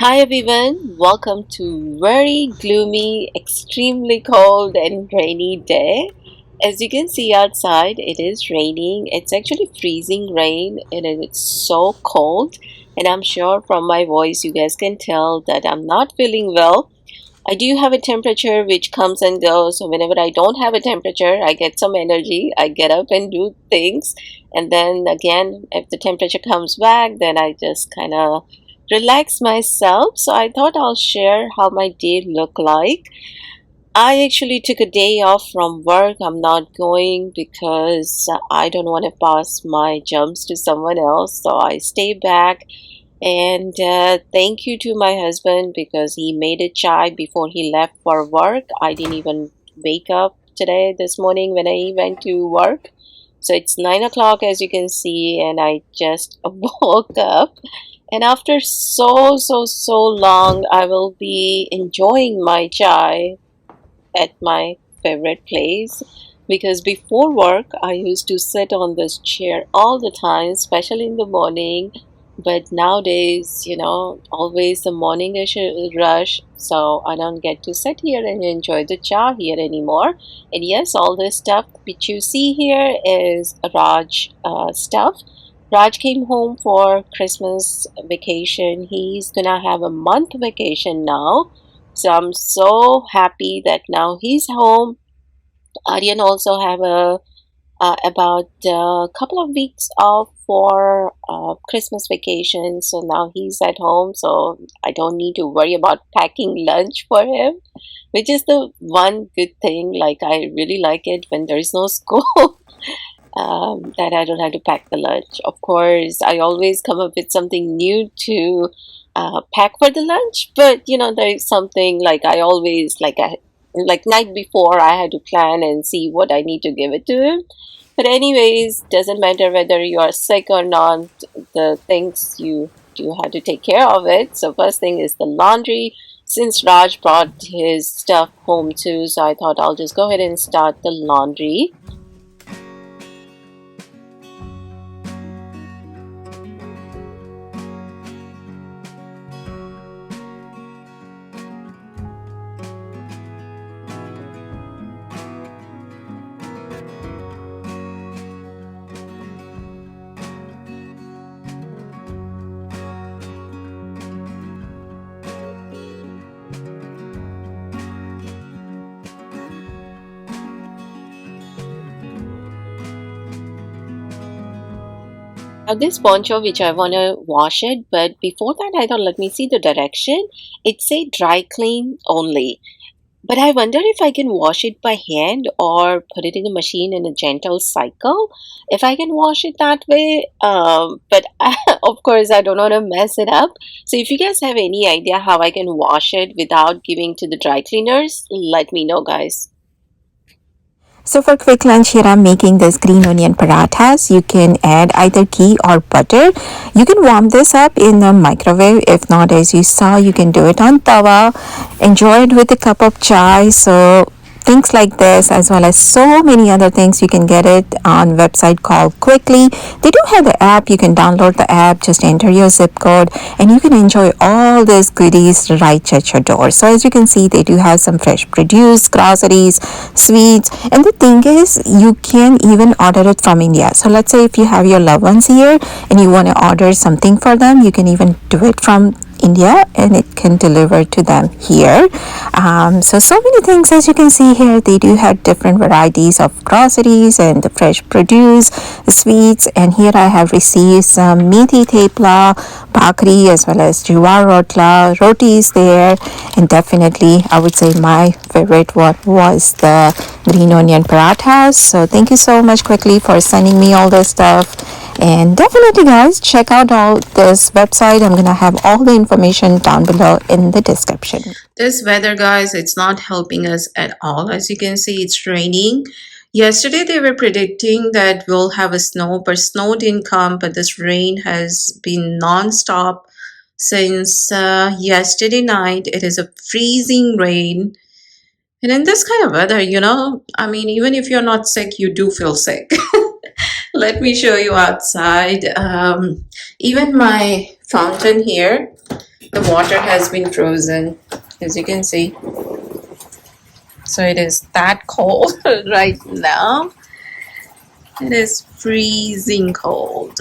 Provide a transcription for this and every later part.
Hi everyone, welcome to very gloomy, extremely cold and rainy day. As you can see outside, it is raining. It's actually freezing rain and it's so cold. And I'm sure from my voice you guys can tell that I'm not feeling well. I do have a temperature which comes and goes. So whenever I don't have a temperature, I get some energy. I get up and do things. And then again, if the temperature comes back, then I just kind of relax myself. So I thought I'll share how my day looked like. I actually took a day off from work. I'm not going because I don't want to pass my jumps to someone else. So I stay back and thank you to my husband because he made a chai before he left for work. I didn't even wake up today, this morning, when I went to work. So it's 9 o'clock, as you can see, and I just woke up. And after so long, I will be enjoying my chai at my favorite place because before work I used to sit on this chair all the time, especially in the morning. But nowadays, always the morning is a rush, so I don't get to sit here and enjoy the cha here anymore. And yes, all this stuff which you see here is Raj stuff. Raj came home for Christmas vacation. He's gonna have a month vacation now. So I'm so happy that now he's home. Aryan also have a about a couple of weeks off for Christmas vacation. So now he's at home. So I don't need to worry about packing lunch for him, which is the one good thing. Like I really like it when there is no school. That I don't have to pack the lunch. Of course, I always come up with something new to pack for the lunch, but there is something like I always like night before I had to plan and see what I need to give it to him. But anyways, doesn't matter whether you are sick or not. The things you do have to take care of it. So first thing is the laundry. Since Raj brought his stuff home too, so I thought I'll just go ahead and start the laundry. Now this poncho which I wanna wash it, but before that I thought let me see the direction. It say dry clean only. But I wonder if I can wash it by hand or put it in the machine in a gentle cycle. If I can wash it that way, but of course I don't want to mess it up. So if you guys have any idea how I can wash it without giving to the dry cleaners, let me know, guys. So for quick lunch here I'm making this green onion parathas. You can add either ghee or butter. You can warm this up in the microwave. If not, as you saw, you can do it on tawa. Enjoy it with a cup of chai. So things like this as well as so many other things, you can get it on website called Quickly. They do have the app. You can download the app, just enter your zip code, and you can enjoy all these goodies right at your door. So as you can see, they do have some fresh produce, groceries, sweets, and the thing is you can even order it from India. So let's say if you have your loved ones here and you want to order something for them, you can even do it from India and it can deliver to them here. So many things, as you can see here. They do have different varieties of groceries and the fresh produce, sweets, and here I have received some methi thepla, bhakri, as well as jawar rotla, rotis there, and definitely I would say my favorite one was the green onion parathas. So thank you so much Quickly for sending me all this stuff. And definitely, guys, check out all this website. I'm gonna have all the information down below in the description. This weather, guys, it's not helping us at all. As you can see, it's raining. Yesterday, they were predicting that we'll have a snow, but snow didn't come. But this rain has been non-stop since yesterday night. It is a freezing rain. And in this kind of weather, I mean, even if you're not sick, you do feel sick. Let me show you outside. Even my fountain here, The water has been frozen, as you can see. So it is that cold right now. It is freezing cold.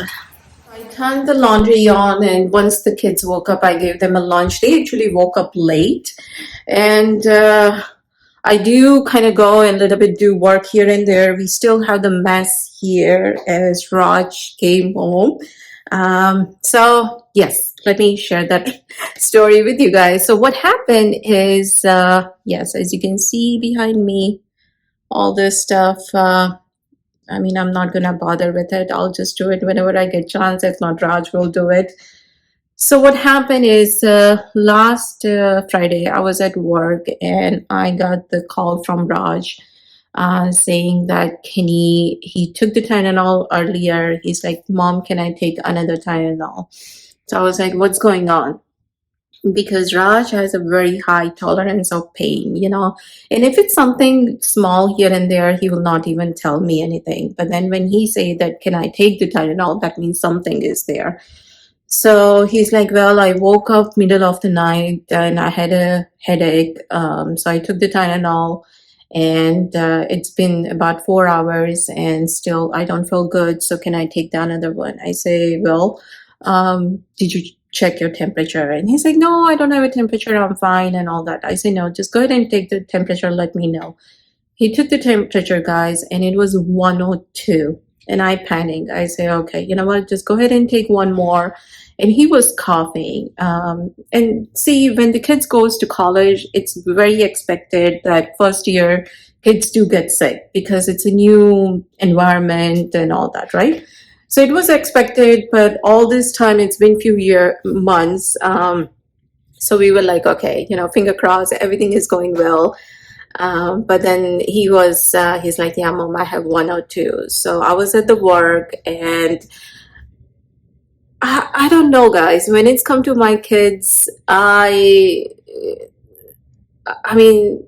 I turned the laundry on, and once the kids woke up, I gave them a lunch. They actually woke up late, and I do kind of go and a little bit do work here and there. We still have the mess here as Raj came home. So, yes, let me share that story with you guys. So, what happened is, yes, as you can see behind me, all this stuff. I mean, I'm not gonna bother with it. I'll just do it whenever I get chance. If not, Raj will do it. So what happened is last Friday I was at work and I got the call from Raj saying that he took the Tylenol earlier. He's like, Mom, can I take another Tylenol? So I was like, what's going on? Because Raj has a very high tolerance of pain, and if it's something small here and there, he will not even tell me anything. But then when he say that, can I take the Tylenol, that means something is there. So he's like, well, I woke up middle of the night and I had a headache. So I took the Tylenol and it's been about 4 hours and still I don't feel good. So can I take the another one? I say, well, did you check your temperature? And he's like, no, I don't have a temperature. I'm fine and all that. I say, no, just go ahead and take the temperature. Let me know. He took the temperature, guys, and it was 102. And I panicked. I say, okay, you know what? Just go ahead and take one more. And he was coughing. And see, when the kids goes to college, it's very expected that first year kids do get sick because it's a new environment and all that, right? So it was expected, but all this time it's been months. So we were like, okay, finger crossed, everything is going well. But then he's like, yeah, Mom, I have 102. So I was at the work and I don't know, guys, when it's come to my kids, I mean,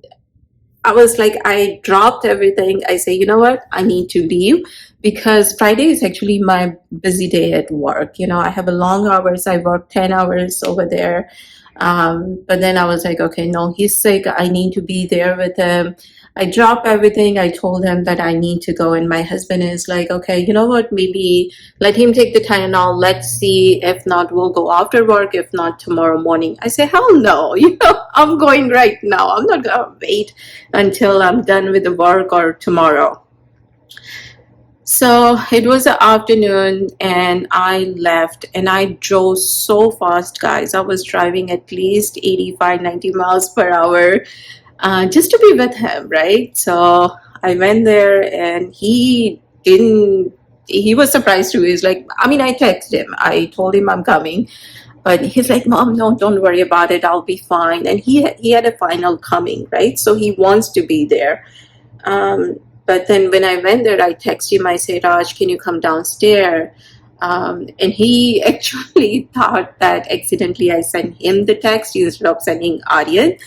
I was like, I dropped everything. I say, you know what? I need to leave because Friday is actually my busy day at work. I have a long hours. I work 10 hours over there. But then I was like, okay, no, he's sick. I need to be there with him. I dropped everything. I told him that I need to go. And my husband is like, okay, you know what? Maybe let him take the Tylenol. Let's see. If not, we'll go after work. If not, tomorrow morning. I say, hell no. I'm going right now. I'm not going to wait until I'm done with the work or tomorrow. So it was the afternoon and I left and I drove so fast, guys. I was driving at least 85, 90 miles per hour just to be with him, right? So I went there and he was surprised too. He's like, I mean, I texted him. I told him I'm coming. But he's like, Mom, no, don't worry about it. I'll be fine. And he had a final coming, right? So he wants to be there. But then when I went there, I texted him. I said, Raj, can you come downstairs? And he actually thought that accidentally I sent him the text instead of sending Aryan.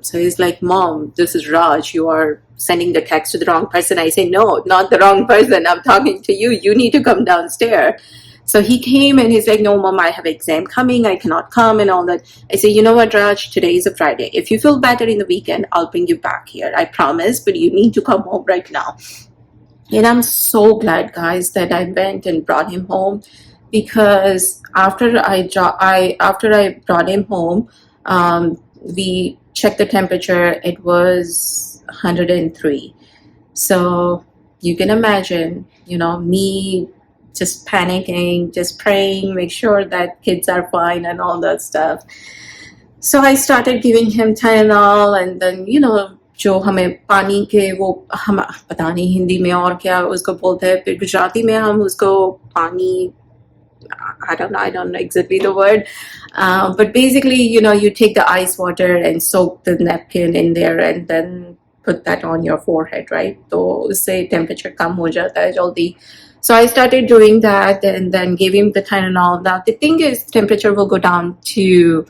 So he's like, Mom, this is Raj. You are sending the text to the wrong person. I say, no, not the wrong person. I'm talking to you. You need to come downstairs. So he came and he's like, no, Mom, I have an exam coming. I cannot come and all that. I say, you know what, Raj, today is a Friday. If you feel better in the weekend, I'll bring you back here. I promise, but you need to come home right now. And I'm so glad, guys, that I went and brought him home because after I brought him home, we checked the temperature. It was 103. So you can imagine, me just panicking, just praying, make sure that kids are fine and all that stuff. So I started giving him Tylenol and then, जो हमें पानी के वो हम पता नहीं हिंदी में और क्या उसको बोलते हैं फिर गुजराती में हम उसको पानी I don't know exactly the word, but basically, you take the ice water and soak the napkin in there and then put that on your forehead, right? तो उससे temperature कम हो जाता है जल्दी. So I started doing that and then gave him the Tylenol. Now the thing is, temperature will go down to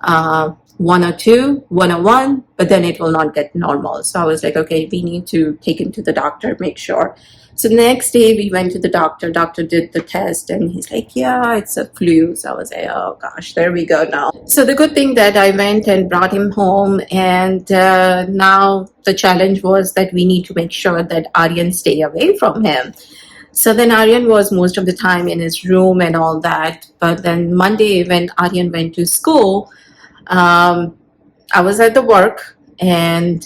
102, 101, but then it will not get normal. So I was like, okay, we need to take him to the doctor, make sure. So the next day we went to the doctor. Doctor did the test and he's like, yeah, it's a flu. So I was like, oh gosh, there we go now. So the good thing that I went and brought him home, and now the challenge was that we need to make sure that Aryan stay away from him. So then Aryan was most of the time in his room and all that. But then Monday when Aryan went to school, um, I was at the work, and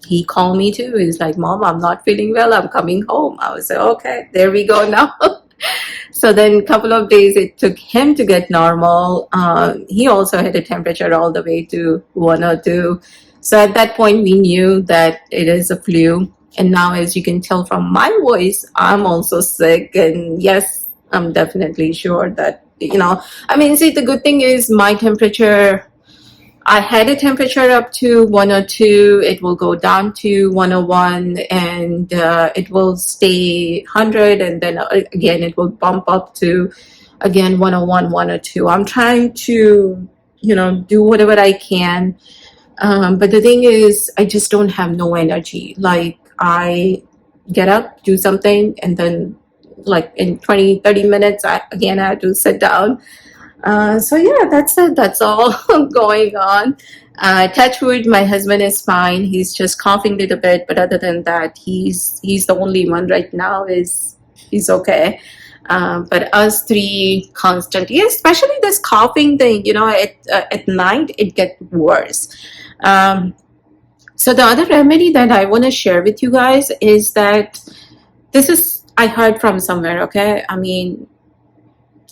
he called me too. He's like, Mom, I'm not feeling well. I'm coming home. I was like, okay, there we go now. So then a couple of days it took him to get normal. He also had a temperature all the way to 102. So at that point, we knew that it is a flu. And now, as you can tell from my voice, I'm also sick. And yes, I'm definitely sure that, I mean, see, the good thing is my temperature, I had a temperature up to 102. It will go down to 101, and it will stay 100, and then again it will bump up to again 101, 102. I'm trying to, do whatever I can. But the thing is, I just don't have no energy. Like, I get up, do something, and then like in 20, 30 minutes, I have to sit down. So yeah, that's it. That's all going on. Touch wood, my husband is fine. He's just coughing a little bit, but other than that, he's the only one right now. He's okay. But us three constantly, especially this coughing thing. At night it gets worse. Um, so the other remedy that I want to share with you guys is that this is I heard from somewhere. Okay, I mean,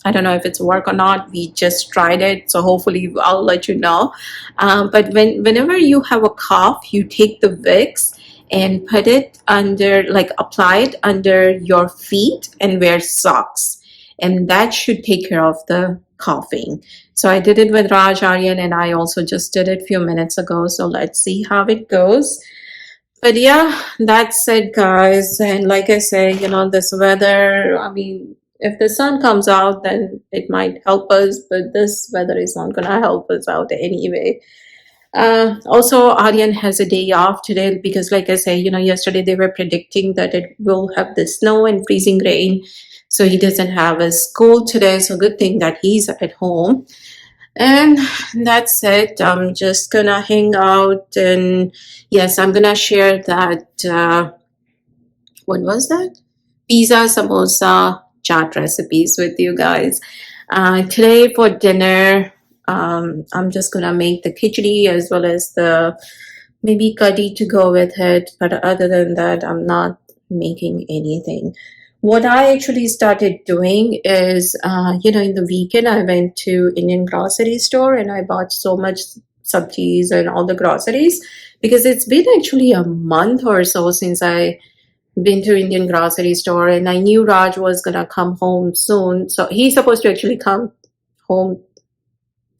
I don't know if it's work or not. We just tried it, so hopefully I'll let you know. But whenever you have a cough, you take the Vicks and put it under, like apply it under your feet and wear socks, and that should take care of the coughing. So I did it with Raj, Aryan, and I also just did it a few minutes ago. So let's see how it goes. But yeah, that's it, guys. And like I say, this weather, I mean, if the sun comes out, then it might help us, but this weather is not going to help us out anyway. Also, Aryan has a day off today because, like I say, yesterday they were predicting that it will have the snow and freezing rain. So he doesn't have a school today. So good thing that he's at home. And that's it. I'm just gonna hang out, and yes, I'm gonna share that. What was that? Pizza, samosa, chaat recipes with you guys. Today for dinner, I'm just gonna make the khichdi as well as the maybe curry to go with it. But other than that, I'm not making anything. What I actually started doing is, in the weekend, I went to Indian grocery store and I bought so much sabjis and all the groceries because it's been actually a month or so since I been to Indian grocery store, and I knew Raj was gonna come home soon. So he's supposed to actually come home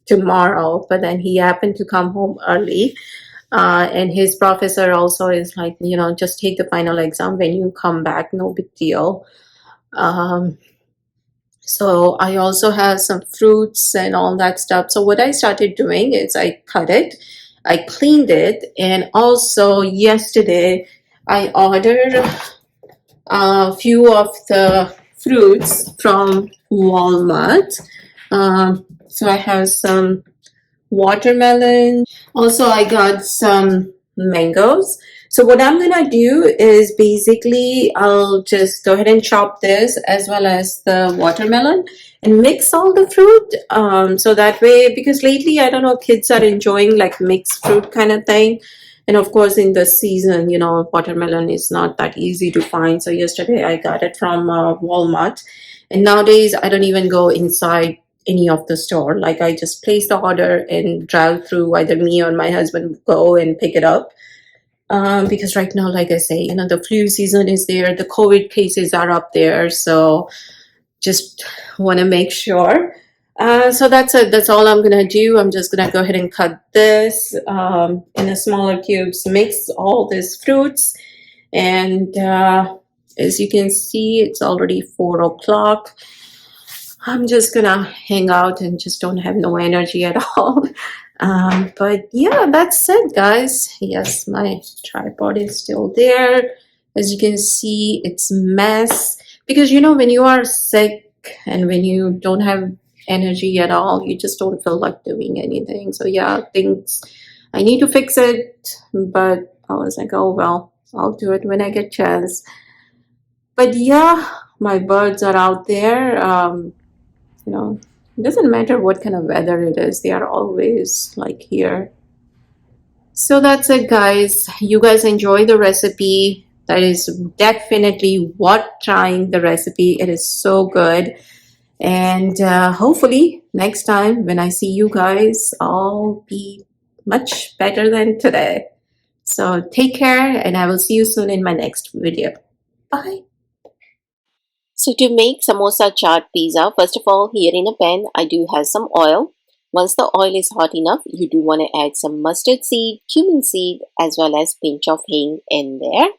tomorrow, but then he happened to come home early. And his professor also is like, just take the final exam when you come back, no big deal. Um, so I also have some fruits and all that stuff. So what I started doing is I cut it, I cleaned it, and also yesterday I ordered a few of the fruits from Walmart. So I have some watermelon. Also, I got some mangoes. So what I'm gonna do is basically I'll just go ahead and chop this as well as the watermelon and mix all the fruit. So that way, because lately I don't know, kids are enjoying like mixed fruit kind of thing. And of course, in the season, watermelon is not that easy to find. So yesterday I got it from Walmart, and nowadays I don't even go inside any of the store. Like, I just place the order and drive through, either me or my husband go and pick it up. Because right now, like I say, the flu season is there, the COVID cases are up there, so just want to make sure. So that's it. That's all I'm gonna do. I'm just gonna go ahead and cut this in a smaller cubes, mix all these fruits, and as you can see, it's already 4 o'clock. I'm just gonna hang out and just don't have no energy at all. But yeah, that's it, guys. Yes, my tripod is still there. As you can see, it's a mess because you know when you are sick and when you don't have energy at all, you just don't feel like doing anything. So yeah, things I need to fix it, but I was like, oh well, I'll do it when I get chance. But yeah, my birds are out there. You know, it doesn't matter what kind of weather it is, they are always like here. So that's it, guys. You guys enjoy the recipe. That is definitely worth trying the recipe. It is so good. And hopefully, next time when I see you guys, I'll be much better than today. So take care, and I will see you soon in my next video. Bye. So to make samosa chaat pizza, first of all, here in a pan, I do have some oil. Once the oil is hot enough, you do want to add some mustard seed, cumin seed, as well as pinch of hing in there.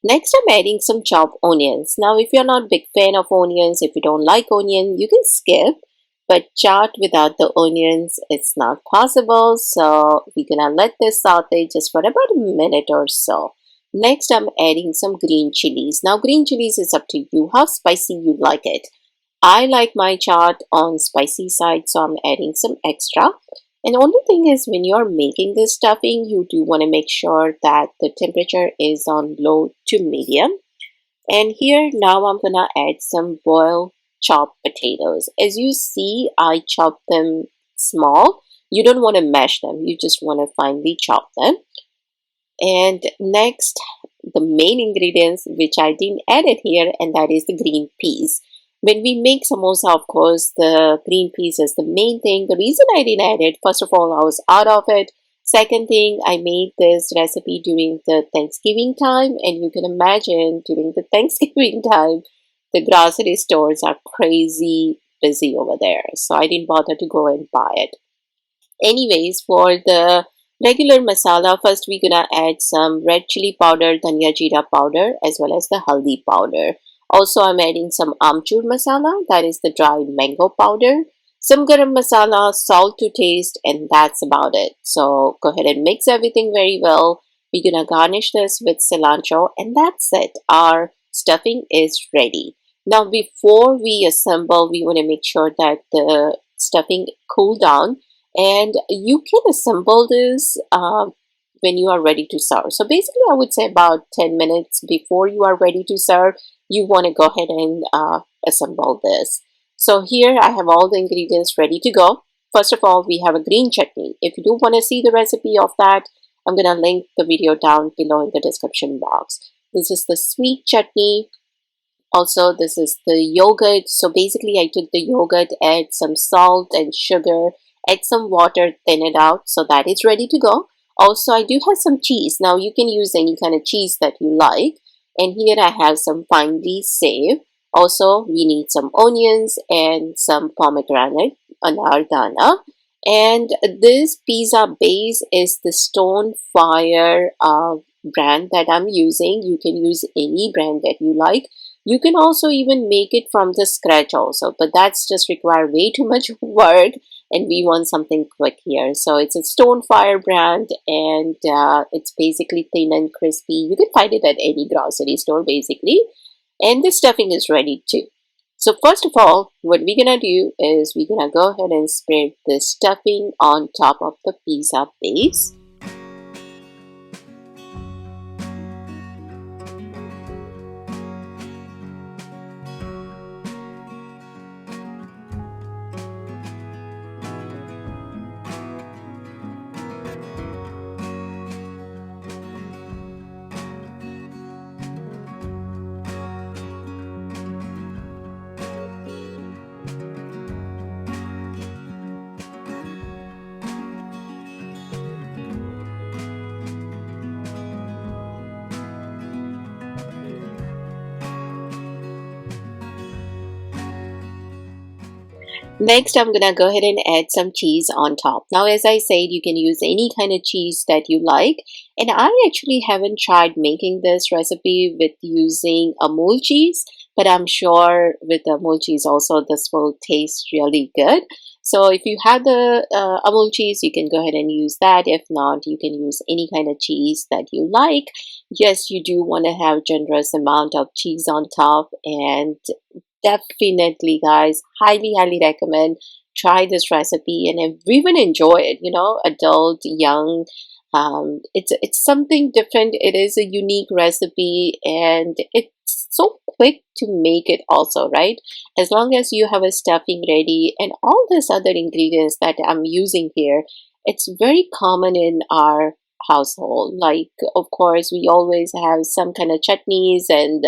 Next, I'm adding some chopped onions. Now, if you're not a big fan of onions, if you don't like onion, you can skip. But chaat without the onions, it's not possible. So we're gonna let this saute just for about a minute or so. Next, I'm adding some green chilies. Now, green chilies is up to you how spicy you like it. I like my chaat on spicy side, so I'm adding some extra. And only thing is when you're making this stuffing, you do want to make sure that the temperature is on low to medium. And here now I'm gonna add some boiled chopped potatoes. As you see, I chop them small. You don't want to mash them, you just want to finely chop them. And next, the main ingredients which I didn't add it here, and that is the green peas. When we make samosa, of course, the green peas is the main thing. The reason I didn't add it, first of all, I was out of it. Second thing, I made this recipe during the Thanksgiving time, and you can imagine during the Thanksgiving time, the grocery stores are crazy busy over there. So I didn't bother to go and buy it. Anyways, for the regular masala, first we're gonna add some red chili powder, dhania jeera powder, as well as the haldi powder. Also, I'm adding some amchur masala, that is the dry mango powder, some garam masala, salt to taste, and that's about it. So go ahead and mix everything very well. We're gonna garnish this with cilantro, and that's it. Our stuffing is ready. Now, before we assemble, we want to make sure that the stuffing cool down, and you can assemble this when you are ready to serve. So basically, I would say about 10 minutes before you are ready to serve, you want to go ahead and assemble this. So here I have all the ingredients ready to go. First of all, we have a green chutney. If you do want to see the recipe of that, I'm going to link the video down below in the description box. This is the sweet chutney. Also, this is the yogurt. So basically, I took the yogurt, add some salt and sugar, add some water, thin it out. So that is ready to go. Also, I do have some cheese. Now, you can use any kind of cheese that you like. And here I have some finely saved. Also, we need some onions and some pomegranate, anardana. And this pizza base is the Stone Fire brand that I'm using. You can use any brand that you like. You can also even make it from the scratch also, but that's just require way too much work, and we want something quick here. So it's a Stonefire brand, and it's basically thin and crispy. You can find it at any grocery store basically, and the stuffing is ready too. So first of all, what we're gonna do is we're gonna go ahead and spread the stuffing on top of the pizza base. Next, I'm gonna go ahead and add some cheese on top. Now, as I said, you can use any kind of cheese that you like. And I actually haven't tried making this recipe with using Amul cheese, but I'm sure with the Amul cheese also this will taste really good. So if you have the Amul cheese, you can go ahead and use that. If not, you can use any kind of cheese that you like. Yes, you do want to have generous amount of cheese on top, and definitely, guys, highly recommend try this recipe, and everyone enjoy it. You know, adult, young. It's something different. It is a unique recipe, and it's so quick to make it. Also, right? As long as you have a stuffing ready and all these other ingredients that I'm using here, it's very common in our household. Like, of course, we always have some kind of chutneys and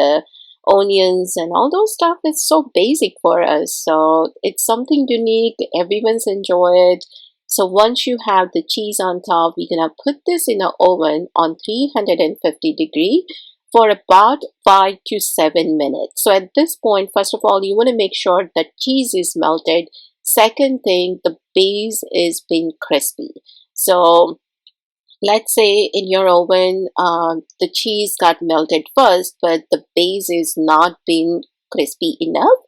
onions and all those stuff is so basic for us, so it's something unique, everyone's enjoy it. So once you have the cheese on top, we're gonna put this in an oven on 350-degree for about 5 to 7 minutes. So at this point, first of all, you want to make sure that cheese is melted. Second thing, the base is being crispy. So let's say in your oven, the cheese got melted first, but the base is not being crispy enough,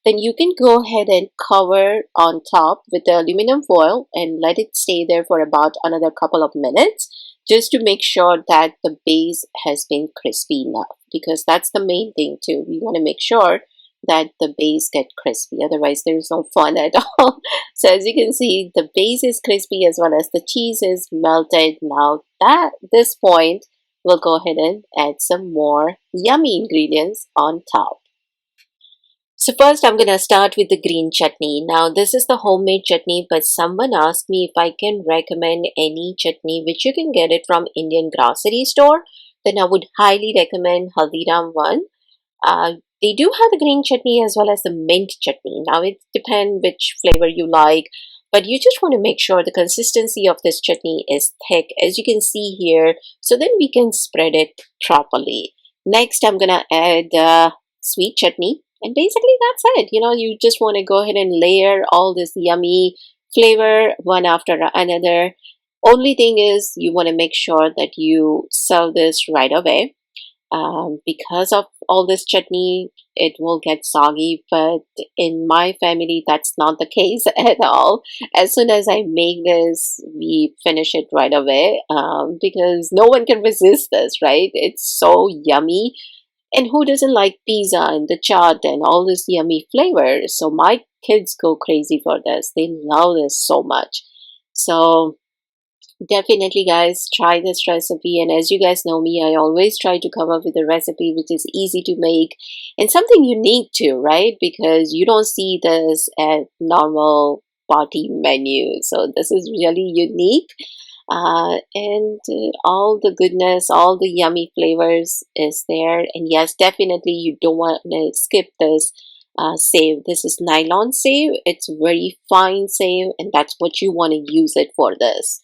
then you can go ahead and cover on top with the aluminum foil and let it stay there for about another couple of minutes just to make sure that the base has been crispy enough, because that's the main thing too. We want to make sure that the base get crispy, otherwise there's no fun at all. So as you can see, the base is crispy as well as the cheese is melted. Now at this point, we'll go ahead and add some more yummy ingredients on top. So first I'm gonna start with the green chutney. Now this is the homemade chutney, but someone asked me if I can recommend any chutney which you can get it from Indian grocery store. Then I would highly recommend Haldiram one. Uh, they do have the green chutney as well as the mint chutney. Now it depends which flavor you like, but you just want to make sure the consistency of this chutney is thick, as you can see here, so then we can spread it properly. Next, I'm gonna add sweet chutney, and basically that's it. You know, you just want to go ahead and layer all this yummy flavor one after another. Only thing is, you want to make sure that you serve this right away, because of all this chutney, it will get soggy. But in my family, that's not the case at all. As soon as I make this, we finish it right away, because no one can resist this, right? It's so yummy. And who doesn't like pizza and the chaat and all this yummy flavor? So my kids go crazy for this. They love this so much. So definitely, guys, try this recipe. And as you guys know me, I always try to come up with a recipe which is easy to make and something unique too, right? Because you don't see this at normal party menu. So this is really unique. And all the goodness, all the yummy flavors is there. And yes, definitely, you don't want to skip this save. This is nylon save. It's very fine save, and that's what you want to use it for this.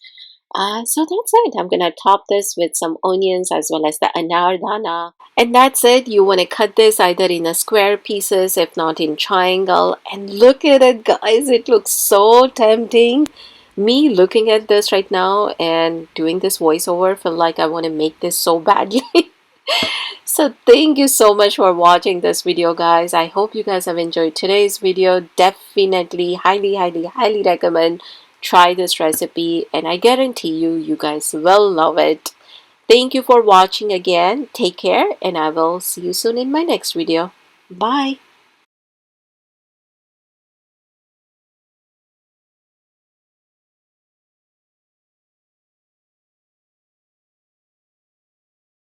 So that's it. I'm gonna top this with some onions as well as the anardana. And that's it. You want to cut this either in a square pieces, if not in triangle. And look at it, guys. It looks so tempting. Me looking at this right now and doing this voiceover feel like I want to make this so badly. So thank you so much for watching this video, guys. I hope you guys have enjoyed today's video. Definitely highly recommend try this recipe, and I guarantee you guys will love it. Thank you for watching again. Take care, and I will see you soon in my next video. Bye.